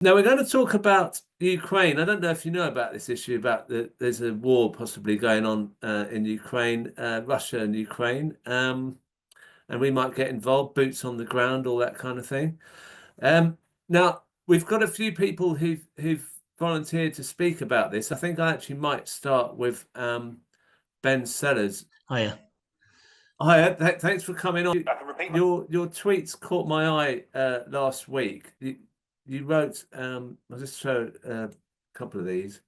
Now we're going to talk about Ukraine. I don't know if you know about this issue about there's a war possibly going on in Ukraine, Russia and Ukraine, and we might get involved, boots on the ground, all that kind of thing. Now we've got a few people who've volunteered to speak about this. I think I actually might start with Ben Sellers. Hiya. Hi, thanks for coming on. Your tweets caught my eye last week. You wrote, I'll just show a couple of these.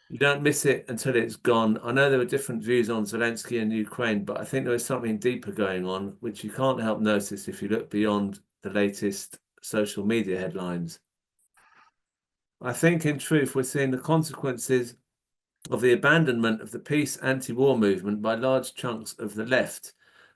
You don't miss it until it's gone. I know there were different views on Zelensky and Ukraine, but I think there was something deeper going on, which you can't help notice if you look beyond the latest social media headlines. I think, in truth, we're seeing the consequences of the abandonment of the peace anti-war movement by large chunks of the left.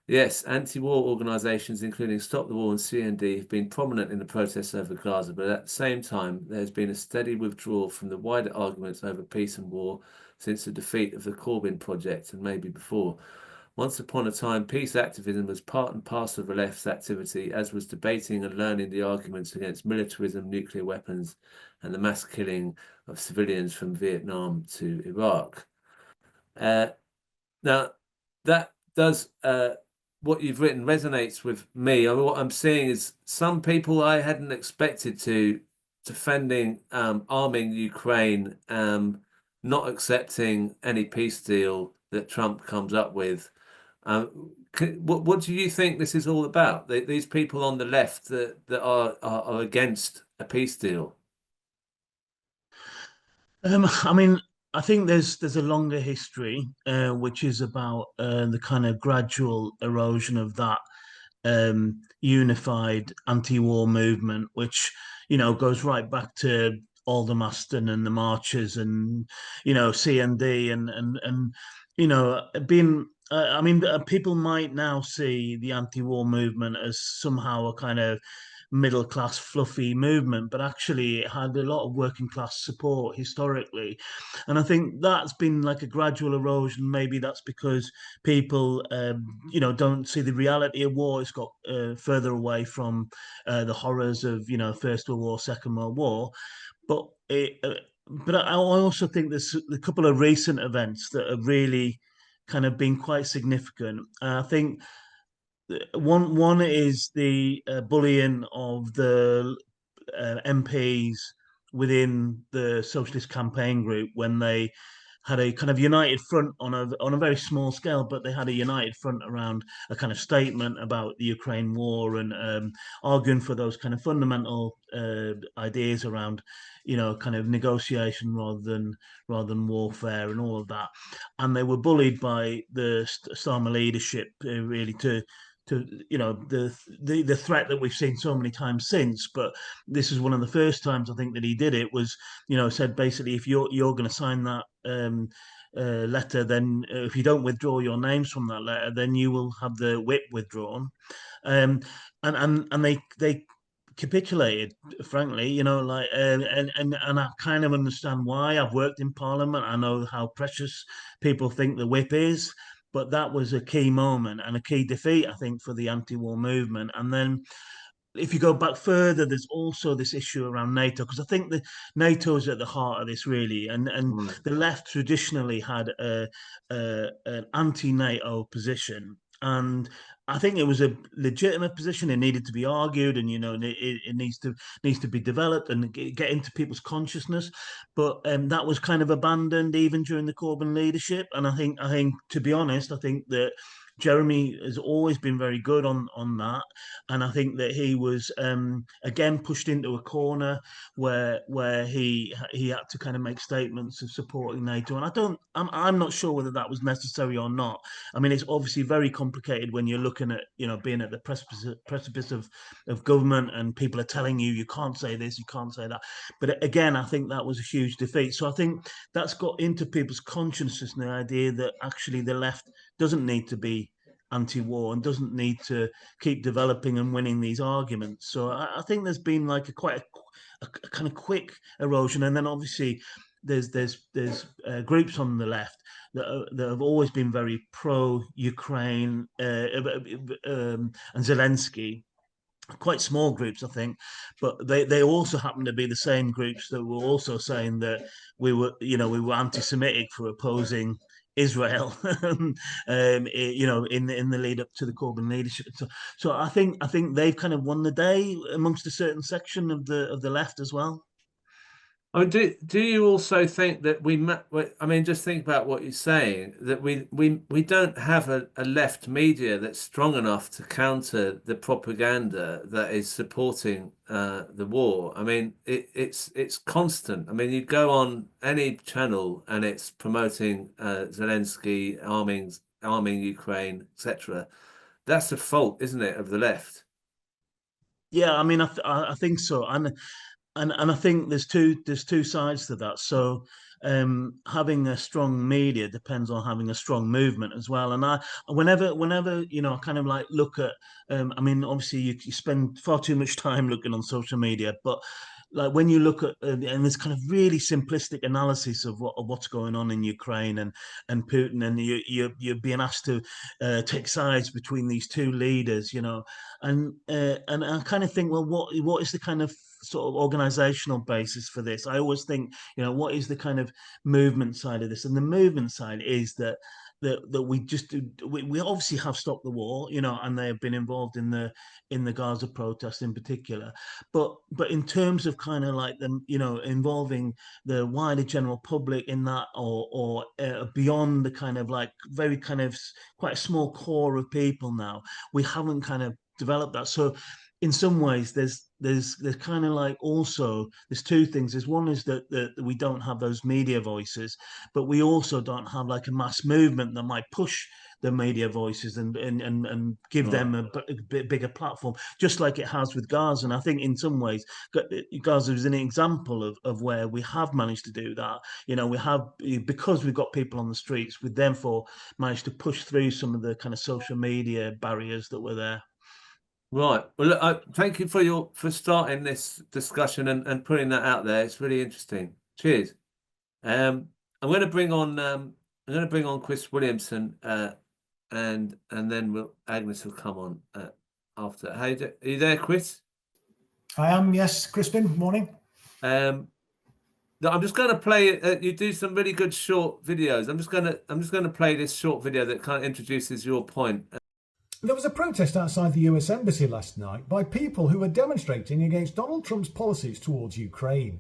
Yes, anti-war organisations, including Stop the War and CND, have been prominent in the protests over Gaza, but at the same time, there has been a steady withdrawal from the wider arguments over peace and war since the defeat of the Corbyn project and maybe before. Once upon a time, peace activism was part and parcel of the left's activity, as was debating and learning the arguments against militarism, nuclear weapons, and the mass killing of civilians from Vietnam to Iraq. Uh, Now, that does what you've written resonates with me. I mean, what I'm seeing is some people I hadn't expected to defending arming Ukraine, not accepting any peace deal that Trump comes up with. What do you think this is all about? These people on the left that are against a peace deal. I mean, I think there's a longer history, which is about the kind of gradual erosion of that unified anti-war movement, which goes right back to Aldermaston and the marches, and CND and being. I mean, people might now see the anti-war movement as somehow a kind of middle class fluffy movement, but actually it had a lot of working class support historically. And I think that's been like a gradual erosion. Maybe that's because people, don't see the reality of war. It's got further away from the horrors of, First World War, Second World War. But but I also think there's a couple of recent events that have really kind of been quite significant. I think one is the bullying of the MPs within the Socialist Campaign Group when they had a kind of united front on a very small scale, but they had a united front around a kind of statement about the Ukraine war and arguing for those kind of fundamental ideas around, kind of negotiation rather than warfare and all of that. And they were bullied by the Starmer leadership really to the threat that we've seen so many times since. But this is one of the first times I think that he did it. Was said basically, if you're going to sign that letter, then if you don't withdraw your names from that letter, then you will have the whip withdrawn. And they capitulated, frankly, and I kind of understand why. I've worked in Parliament. I know how precious people think the whip is, but that was a key moment and a key defeat, I think, for the anti-war movement. And then if you go back further, there's also this issue around NATO, because I think that NATO is at the heart of this, really. And Right. the left traditionally had an anti-NATO position, and I think it was a legitimate position. It needed to be argued, and it needs to be developed and get into people's consciousness. But that was kind of abandoned even during the Corbyn leadership. And I think to be honest, I think that Jeremy has always been very good on that, and I think that he was again pushed into a corner where he had to kind of make statements of supporting NATO, and I'm not sure whether that was necessary or not. I mean, it's obviously very complicated when you're looking at being at the precipice of government, and people are telling you can't say this, you can't say that. But again, I think that was a huge defeat. So I think that's got into people's consciousness, the idea that actually the left doesn't need to be anti-war and doesn't need to keep developing and winning these arguments. So I think there's been like a kind of quick erosion, and then obviously there's groups on the left that have always been very pro Ukraine and Zelensky, quite small groups, I think, but they also happen to be the same groups that were also saying that we were anti-Semitic for opposing Israel, in the lead up to the Corbyn leadership. So I think they've kind of won the day amongst a certain section of the left as well. I mean, do you also think that I mean, just think about what you're saying, that we don't have a left media that's strong enough to counter the propaganda that is supporting the war. I mean, it's constant. I mean, you go on any channel and it's promoting Zelensky arming Ukraine, etc. That's the fault, isn't it, of the left? Yeah, I mean, I think so, and I think there's two sides to that. So having a strong media depends on having a strong movement as well. And whenever I kind of like look at, I mean, obviously you spend far too much time looking on social media, but like when you look at and there's kind of really simplistic analysis of what's going on in Ukraine and Putin, and you're being asked to take sides between these two leaders, and I kind of think, well, what is the kind of sort of organizational basis for this? I always think, what is the kind of movement side of this? And the movement side is that we obviously have stopped the war, and they have been involved in the Gaza protest in particular. But in terms of kind of like them, involving the wider general public in that, or beyond the kind of like very kind of quite a small core of people now, we haven't kind of developed that. So in some ways there's kind of like, also there's two things. There's one is that we don't have those media voices, but we also don't have like a mass movement that might push the media voices and give Right. them a bit bigger platform, just like it has with Gaza. And I think in some ways Gaza is an example of where we have managed to do that. We have, because we've got people on the streets, we therefore managed to push through some of the kind of social media barriers that were there. Right. Well, look, thank you for starting this discussion and putting that out there. It's really interesting. Cheers. Um, I'm going to bring on Chris Williamson, and then Agnes will come on after. Are you there, Chris? I am, yes, Crispin. Morning. No, I'm just going to play. You do some really good short videos. I'm just going to play this short video that kind of introduces your point. There was a protest outside the US Embassy last night by people who were demonstrating against Donald Trump's policies towards Ukraine.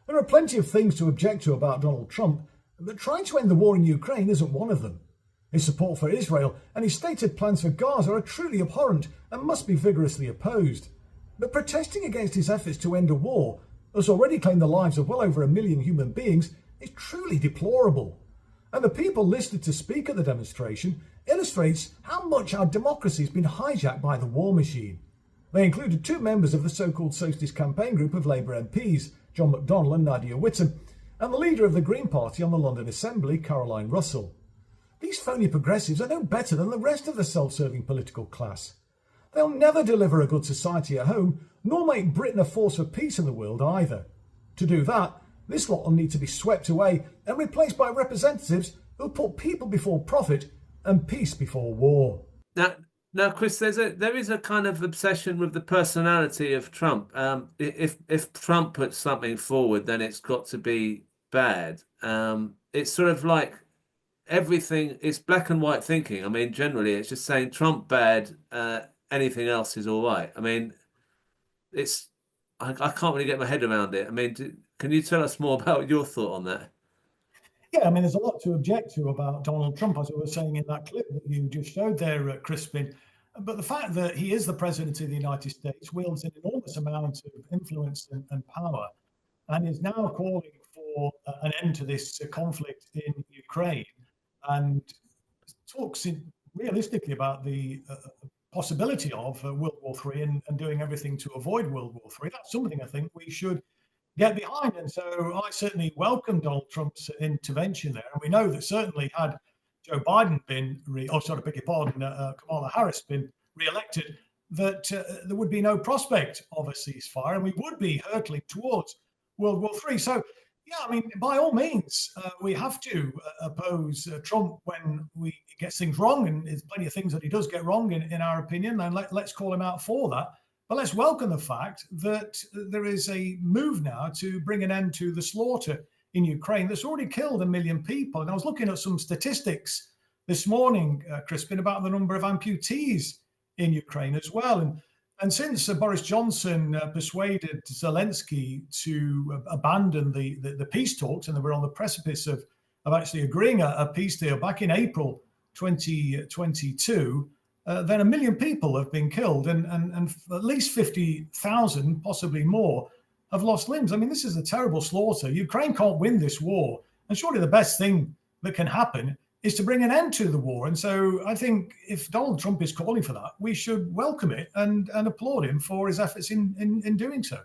There are plenty of things to object to about Donald Trump, but trying to end the war in Ukraine isn't one of them. His support for Israel and his stated plans for Gaza are truly abhorrent and must be vigorously opposed. But protesting against his efforts to end a war that's already claimed the lives of well over 1 million human beings is truly deplorable. And the people listed to speak at the demonstration illustrates how much our democracy has been hijacked by the war machine. They included two members of the so-called Socialist Campaign Group of Labour MPs, John McDonnell and Nadia Whittome, and the leader of the Green Party on the London Assembly, Caroline Russell. These phony progressives are no better than the rest of the self-serving political class. They'll never deliver a good society at home, nor make Britain a force for peace in the world either. To do that, this lot will need to be swept away and replaced by representatives who'll put people before profit and peace before war. Now, Chris, there is a kind of obsession with the personality of Trump. If Trump puts something forward, then it's got to be bad. It's sort of like everything is black and white thinking. I mean, generally, it's just saying Trump bad, anything else is all right. I mean, I can't really get my head around it. I mean, can you tell us more about your thought on that? Yeah, I mean, there's a lot to object to about Donald Trump, as I was saying in that clip that you just showed there, Crispin. But the fact that he is the president of the United States wields an enormous amount of influence and power, and is now calling for an end to this conflict in Ukraine, and talks realistically about the possibility of World War III and doing everything to avoid World War III. That's something I think we should get behind. And so I certainly welcome Donald Trump's intervention there. And we know that certainly had Joe Biden been, Kamala Harris been re-elected, that there would be no prospect of a ceasefire and we would be hurtling towards World War III. So, yeah, I mean, by all means, we have to oppose Trump when he gets things wrong. And there's plenty of things that he does get wrong, in our opinion. And let's call him out for that. But let's welcome the fact that there is a move now to bring an end to the slaughter in Ukraine that's already killed 1 million people. And I was looking at some statistics this morning, Crispin, about the number of amputees in Ukraine as well. And since Boris Johnson persuaded Zelensky to abandon the peace talks, and they were on the precipice of actually agreeing a peace deal back in April 2022, then 1 million people have been killed, and at least 50,000, possibly more, have lost limbs. I mean, this is a terrible slaughter. Ukraine can't win this war, and surely the best thing that can happen is to bring an end to the war. And so I think if Donald Trump is calling for that, we should welcome it and applaud him for his efforts in doing so.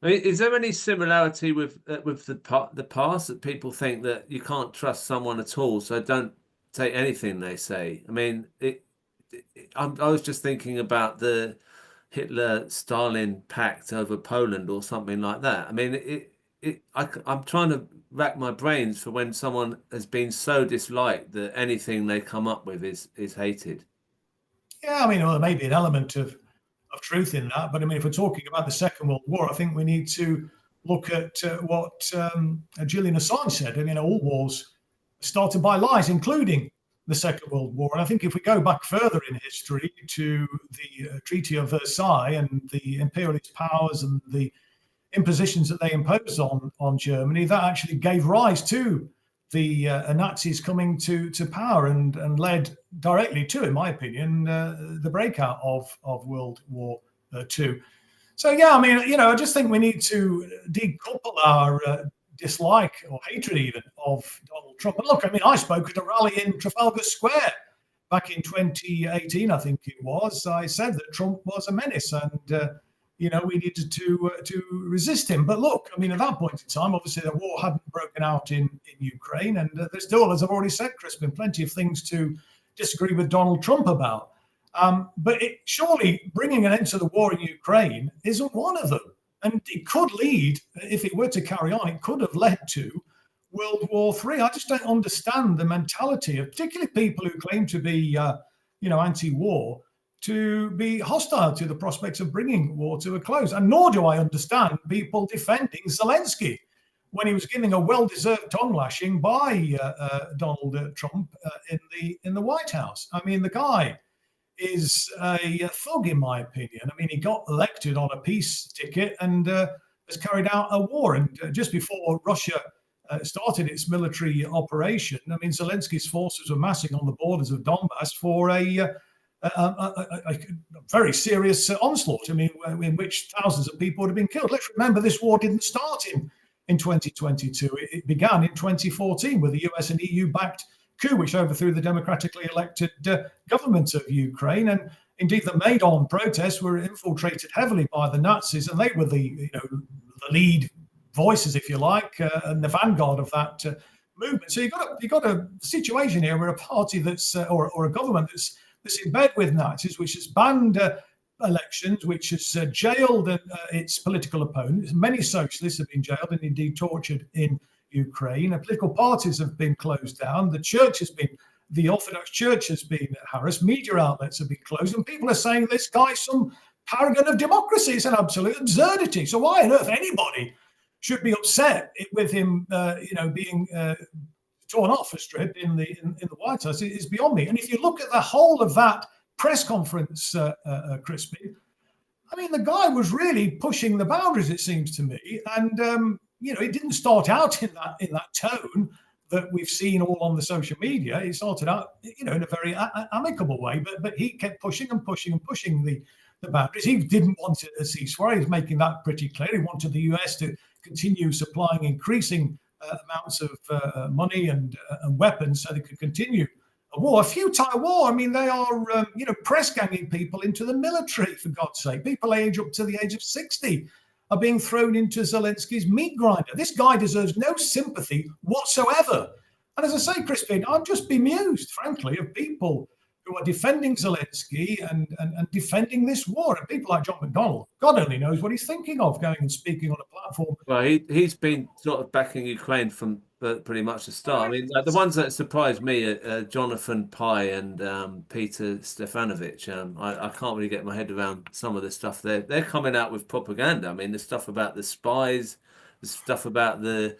Is there any similarity with the past, that people think that you can't trust someone at all, so don't take anything they say? I mean, I was just thinking about the Hitler-Stalin pact over Poland or something like that. I mean, I'm trying to rack my brains for when someone has been so disliked that anything they come up with is hated. Yeah, I mean, well, there may be an element of truth in that, but I mean, if we're talking about the Second World War, I think we need to look at what Julian Assange said. I mean, all wars started by lies, including the Second World War. And I think if we go back further in history to the Treaty of Versailles and the imperialist powers and the impositions that they imposed on Germany, that actually gave rise to the Nazis coming to power and led directly to, in my opinion, the breakout of World War II. So, yeah, I mean, you know, I just think we need to decouple our dislike or hatred even of Donald Trump. And look, I mean, I spoke at a rally in Trafalgar Square back in 2018, I think it was. I said that Trump was a menace and, you know, we needed to resist him. But look, I mean, at that point in time, obviously the war hadn't broken out in Ukraine. And there's still, as I've already said, Crispin, plenty of things to disagree with Donald Trump about. But surely bringing an end to the war in Ukraine isn't one of them. And it could lead, if it were to carry on, it could have led to World War III. I just don't understand the mentality of particularly people who claim to be, you know, anti-war, to be hostile to the prospects of bringing war to a close. And nor do I understand people defending Zelensky when he was giving a well-deserved tongue lashing by Donald Trump in the White House. I mean, the guy is a thug, in my opinion. I mean, he got elected on a peace ticket and has carried out a war. And just before Russia started its military operation, I mean, Zelensky's forces were massing on the borders of Donbass for a very serious onslaught. I mean, in which thousands of people would have been killed. Let's remember, this war didn't start in 2022. It began in 2014 with the US and EU-backed coup, which overthrew the democratically elected government of Ukraine. And indeed, the Maidan protests were infiltrated heavily by the Nazis, and they were the lead voices, if you like, and the vanguard of that movement. So you've got a situation here where a party that's or a government that's in bed with Nazis, which has banned elections, which has jailed its political opponents. Many socialists have been jailed and indeed tortured in Ukraine. Political parties have been closed down. The Orthodox Church has been harassed. Media outlets have been closed, and people are saying this guy's some paragon of democracy. It's an absolute absurdity. So why on earth anybody should be upset with him, being torn off a strip in the White House is beyond me. And if you look at the whole of that press conference, Crispin, I mean, the guy was really pushing the boundaries, it seems to me, and it didn't start out in that tone that we've seen all on the social media. It started out, in a very amicable way, but he kept pushing and pushing and pushing the boundaries. He didn't want a ceasefire. He was making that pretty clear. He wanted the US to continue supplying increasing amounts of money and weapons so they could continue a war, a futile war. I mean, they are, press ganging people into the military, for God's sake. People age up to the age of 60 are being thrown into Zelensky's meat grinder. This guy deserves no sympathy whatsoever. And as I say, Crispin, I'm just bemused, frankly, of people who are defending Zelensky and defending this war. And people like John McDonnell, God only knows what he's thinking of, going and speaking on a platform. Well, he's been sort of backing Ukraine from pretty much the start. I mean, like, the ones that surprised me are Jonathan Pye and Peter Stefanovic. I can't really get my head around some of the stuff they're coming out with propaganda. I mean, the stuff about the spies, the stuff about the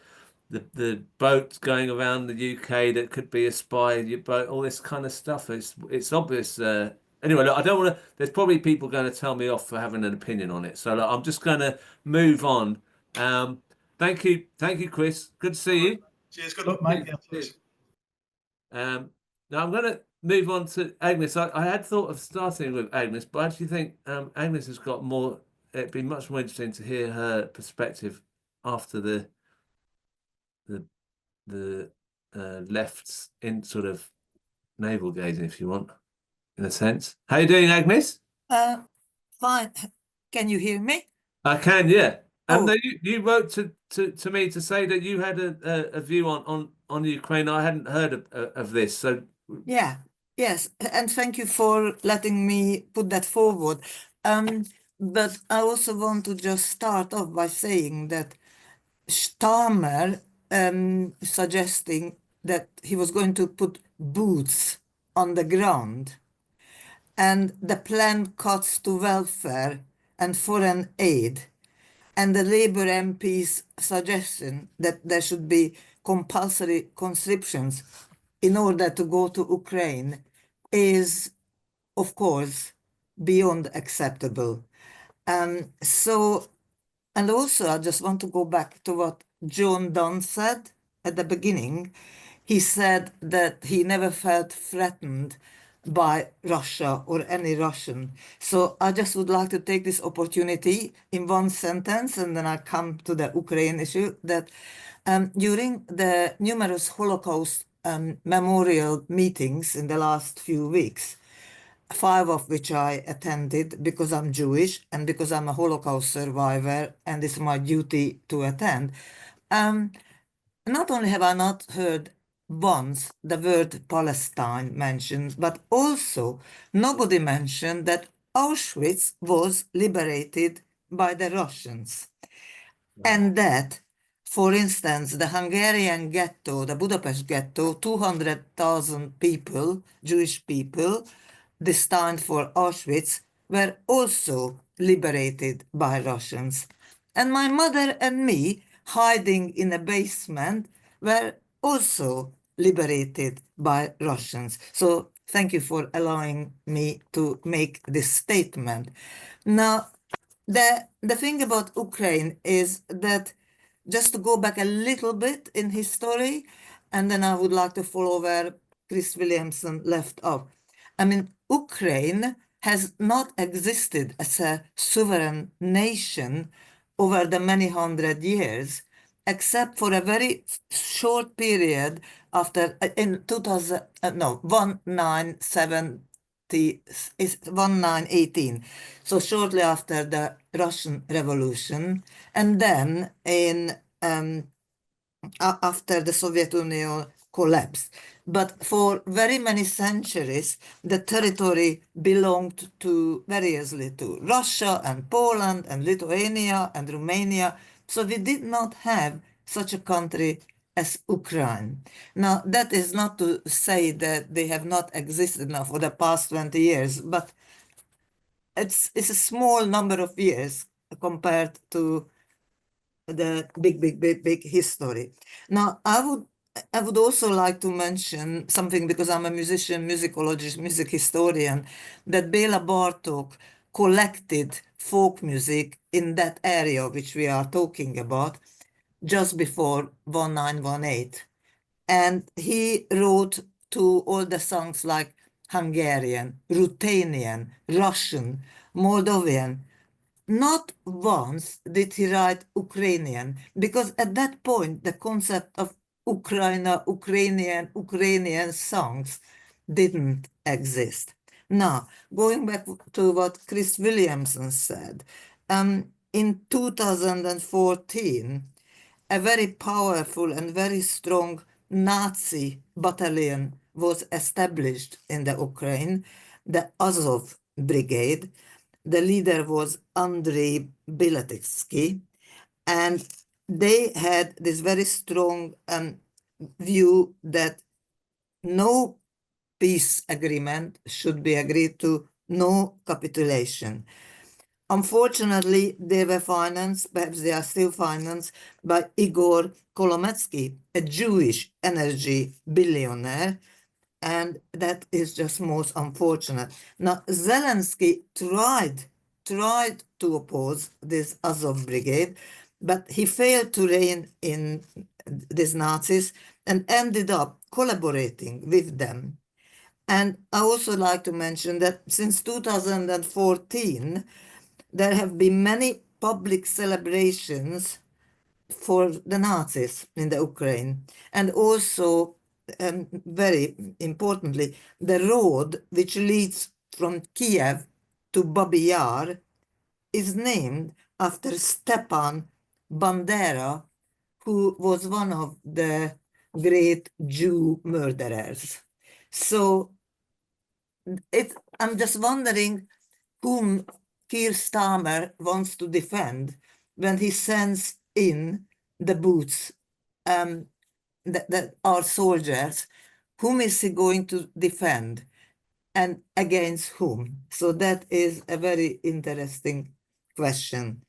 boat going around the UK that could be a spy boat, all this kind of stuff. It's obvious. Anyway, look, I don't want to. There's probably people going to tell me off for having an opinion on it. So look, I'm just going to move on. Thank you, Chris. Good to see you. Cheers. Good luck, mate. Yeah, cheers. Now I'm going to move on to Agnes. I had thought of starting with Agnes, but I actually think Agnes has got more. It'd be much more interesting to hear her perspective after the left's in sort of navel gazing, if you want, in a sense. How you doing, Agnes? Fine. Can you hear me? I can, yeah. Oh. You wrote to me to say that you had a view on Ukraine. I hadn't heard of this, so Yeah, yes, and thank you for letting me put that forward. But I also want to just start off by saying that Starmer suggesting that he was going to put boots on the ground, and the planned cuts to welfare and foreign aid, and the Labour MP's suggestion that there should be compulsory conscriptions in order to go to Ukraine is, of course, beyond acceptable. And also, I just want to go back to what John Donne said at the beginning. He said that he never felt threatened by Russia or any Russian. So I just would like to take this opportunity in one sentence, and then I come to the Ukraine issue, that during the numerous Holocaust memorial meetings in the last few weeks, 5 of which I attended because I'm Jewish and because I'm a Holocaust survivor and it's my duty to attend. Not only have I not heard once the word Palestine mentioned, but also nobody mentioned that Auschwitz was liberated by the Russians. And that, for instance, the Hungarian ghetto, the Budapest ghetto, 200,000 people, Jewish people, destined for Auschwitz, were also liberated by Russians. And my mother and me, hiding in a basement, were also liberated by Russians. So thank you for allowing me to make this statement. Now, the thing about Ukraine is that, just to go back a little bit in history, and then I would like to follow where Chris Williamson left off. I mean, Ukraine has not existed as a sovereign nation over the many hundred years, except for a very short period after, in 1918, so shortly after the Russian Revolution, and then in after the Soviet Union collapsed. But for very many centuries, the territory belonged variously to Russia and Poland and Lithuania and Romania. So we did not have such a country as Ukraine. Now, that is not to say that they have not existed now for the past 20 years, but it's a small number of years compared to the big history. Now, I would also like to mention something, because I'm a musician, musicologist, music historian, that Béla Bartók collected folk music in that area which we are talking about just before 1918. And he wrote to all the songs like Hungarian, Ruthenian, Russian, Moldovan. Not once did he write Ukrainian, because at that point, the concept of Ukrainian songs didn't exist. Now, going back to what Chris Williamson said, in 2014, a very powerful and very strong Nazi battalion was established in the Ukraine, the Azov Brigade. The leader was Andrei Bilatitsky, and they had this very strong view that no peace agreement should be agreed to, no capitulation. Unfortunately, they were financed, perhaps they are still financed, by Igor Kolometsky, a Jewish energy billionaire, and that is just most unfortunate. Now, Zelensky tried to oppose this Azov brigade, but he failed to rein in these Nazis and ended up collaborating with them. And I also like to mention that since 2014, there have been many public celebrations for the Nazis in the Ukraine. And also, very importantly, the road which leads from Kiev to Babi Yar is named after Stepan Bandera, who was one of the great Jew murderers. So I'm just wondering whom Keir Starmer wants to defend when he sends in the boots that are soldiers. Whom is he going to defend and against whom? So that is a very interesting question.